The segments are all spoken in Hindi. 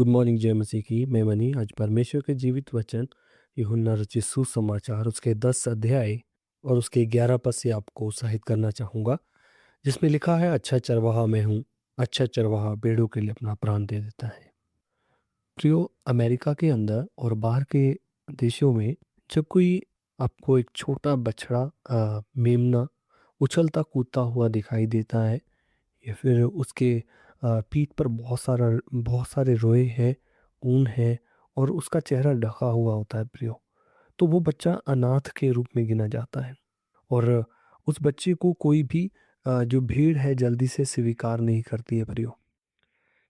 गुड मॉर्निंग जय मसीह की मैं मनी आज परमेश्वर के जीवित वचन यूहन्ना रचित सुसमाचार उसके 10 अध्याय और उसके 11 पद से आपको उत्साहित करना चाहूँगा, जिसमें लिखा है, अच्छा चरवाहा मैं हूँ। अच्छा चरवाहा भेड़ों के लिए अपना प्राण दे देता है। प्रियो, अमेरिका के अंदर और बाहर के देशों में जब कोई आपको एक छोटा बछड़ा मेमना उछलता कूदता हुआ दिखाई देता है, या फिर उसके पीठ पर बहुत सारे रोए हैं, ऊन है, और उसका चेहरा ढका हुआ होता है प्रियो, तो वो बच्चा अनाथ के रूप में गिना जाता है। और उस बच्चे को कोई भी जो भीड़ है जल्दी से स्वीकार नहीं करती है प्रियो,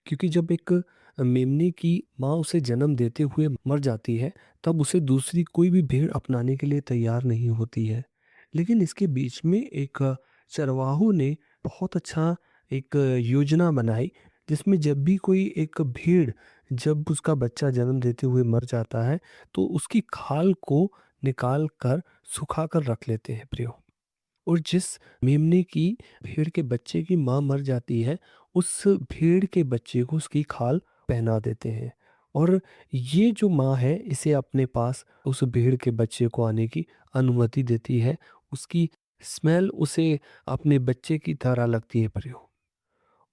क्योंकि जब एक मेमने की माँ उसे जन्म देते हुए मर जाती है, तब उसे दूसरी कोई भी भीड़ अपनाने के लिए तैयार नहीं होती है। लेकिन इसके बीच में एक चरवाहू ने बहुत अच्छा एक योजना बनाई, जिसमें जब भी कोई एक भीड़ जब उसका बच्चा जन्म देते हुए मर जाता है, तो उसकी खाल को निकाल कर सुखा कर रख लेते हैं प्रियो। और जिस मेमने की भेड़ के बच्चे की माँ मर जाती है, उस भेड़ के बच्चे को उसकी खाल पहना देते हैं। और ये जो माँ है, इसे अपने पास उस भेड़ के बच्चे को आने की अनुमति देती है। उसकी स्मेल उसे अपने बच्चे की तरह लगती है प्रियो,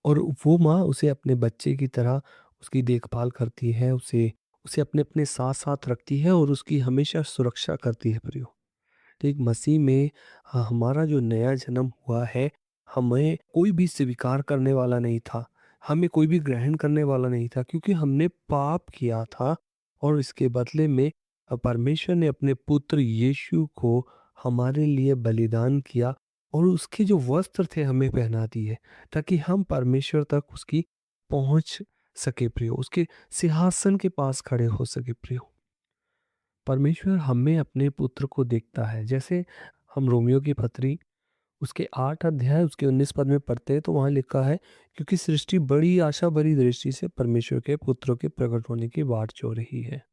और वो माँ उसे अपने बच्चे की तरह उसकी देखभाल करती है, उसे उसे अपने अपने साथ साथ रखती है और उसकी हमेशा सुरक्षा करती है प्रियो। तो एक मसीह में हमारा जो नया जन्म हुआ है, हमें कोई भी स्वीकार करने वाला नहीं था, हमें कोई भी ग्रहण करने वाला नहीं था, क्योंकि हमने पाप किया था। और इसके बदले में परमेश्वर ने अपने पुत्र यीशु को हमारे लिए बलिदान किया, और उसके जो वस्त्र थे हमें पहना दिए, ताकि हम परमेश्वर तक उसकी पहुंच सके प्रियो, उसके सिंहासन के पास खड़े हो सके प्रियो। परमेश्वर हमें अपने पुत्र को देखता है, जैसे हम रोमियो की पत्री उसके 8 अध्याय उसके 19 पद में पढ़ते हैं, तो वहाँ लिखा है, क्योंकि सृष्टि बड़ी आशा भरी दृष्टि से परमेश्वर के पुत्रों के प्रकट होने की बाट जो रही है।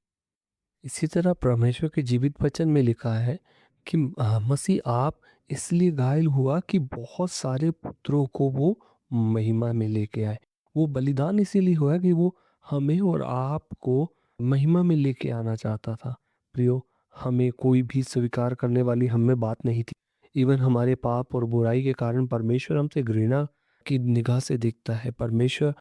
इसी तरह परमेश्वर के जीवित वचन में लिखा है कि मसीह आप इसलिए घायल हुआ कि बहुत सारे पुत्रों को वो महिमा में लेके आए। वो बलिदान इसीलिए हुआ कि वो हमें और आपको महिमा में लेके आना चाहता था प्रियो। हमें कोई भी स्वीकार करने वाली हम में बात नहीं थी। इवन हमारे पाप और बुराई के कारण परमेश्वर हमसे घृणा की निगाह से देखता है परमेश्वर।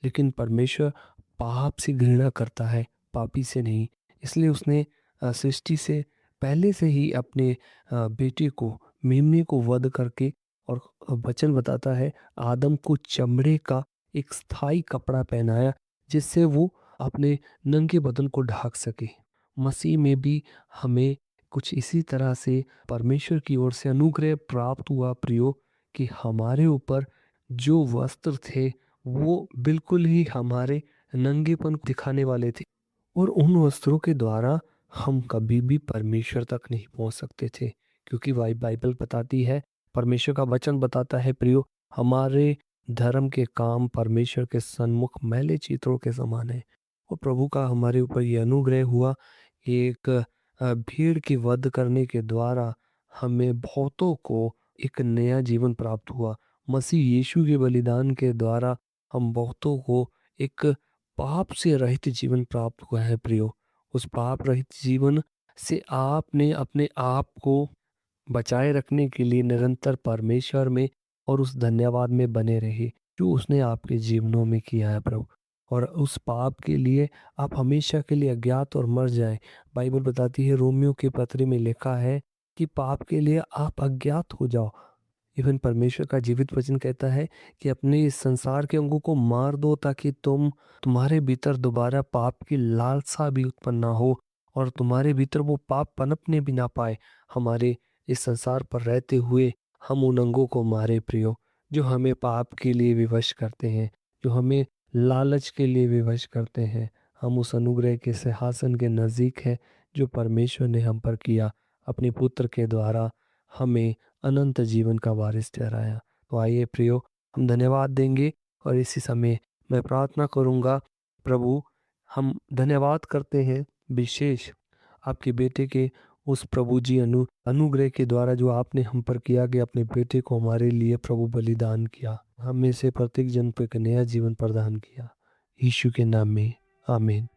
लेकिन परमेश्वर पाप से घृणा करता है, पापी से नहीं। इसलिए उसने सृष्टि से पहले से ही अपने बेटे को, मेमने को वध करके, और वचन बताता है आदम को चमड़े का एक स्थायी कपड़ा पहनाया, जिससे वो अपने नंगे बदन को ढाक सके। मसीह में भी हमें कुछ इसी तरह से परमेश्वर की ओर से अनुग्रह प्राप्त हुआ प्रियो, कि हमारे ऊपर जो वस्त्र थे वो बिल्कुल ही हमारे नंगेपन को दिखाने वाले थे, और उन वस्त्रों के द्वारा हम कभी भी परमेश्वर तक नहीं पहुंच सकते थे, क्योंकि बाइबल बताती है, परमेश्वर का वचन बताता है प्रियो, हमारे धर्म के काम परमेश्वर के सन्मुख मैले चित्रों के समान है। और प्रभु का हमारे ऊपर ये अनुग्रह हुआ कि एक भीड़ की वध करने के द्वारा हमें बहुतों को एक नया जीवन प्राप्त हुआ। मसीह यीशु के बलिदान के द्वारा हम बहुतों को एक पाप से रहित जीवन प्राप्त हुआ है प्रियो। उस पाप रहित जीवन से आपने अपने आप को बचाए रखने के लिए निरंतर परमेश्वर में और उस धन्यवाद में बने रहे जो उसने आपके जीवनों में किया है प्रभु। और उस पाप के लिए आप हमेशा के लिए अज्ञात और मर जाएं। बाइबल बताती है, रोमियो के पत्री में लिखा है कि पाप के लिए आप अज्ञात हो जाओ। इवन परमेश्वर का जीवित वचन कहता है कि अपने इस संसार के अंगों को मार दो, ताकि तुम्हारे भीतर दोबारा पाप की लालसा भी उत्पन्न ना हो, और तुम्हारे भीतर वो पाप पनपने भी ना पाए। हमारे इस संसार पर रहते हुए हम उन अंगों को मारे प्रियो, जो हमें पाप के लिए विवश करते हैं, जो हमें लालच के लिए विवश करते हैं। हम उस अनुग्रह के सिंहासन के नज़दीक हैं, जो परमेश्वर ने हम पर किया, अपने पुत्र के द्वारा हमें अनंत जीवन का वारिस ठहराया। तो आइए प्रियो, हम धन्यवाद देंगे, और इसी समय मैं प्रार्थना करूंगा। प्रभु, हम धन्यवाद करते हैं विशेष आपके बेटे के उस प्रभु जी अनुग्रह के द्वारा, जो आपने हम पर किया, कि अपने बेटे को हमारे लिए प्रभु बलिदान किया, हमें से प्रत्येक जन पर एक नया जीवन प्रदान किया। यीशु के नाम में आमीन।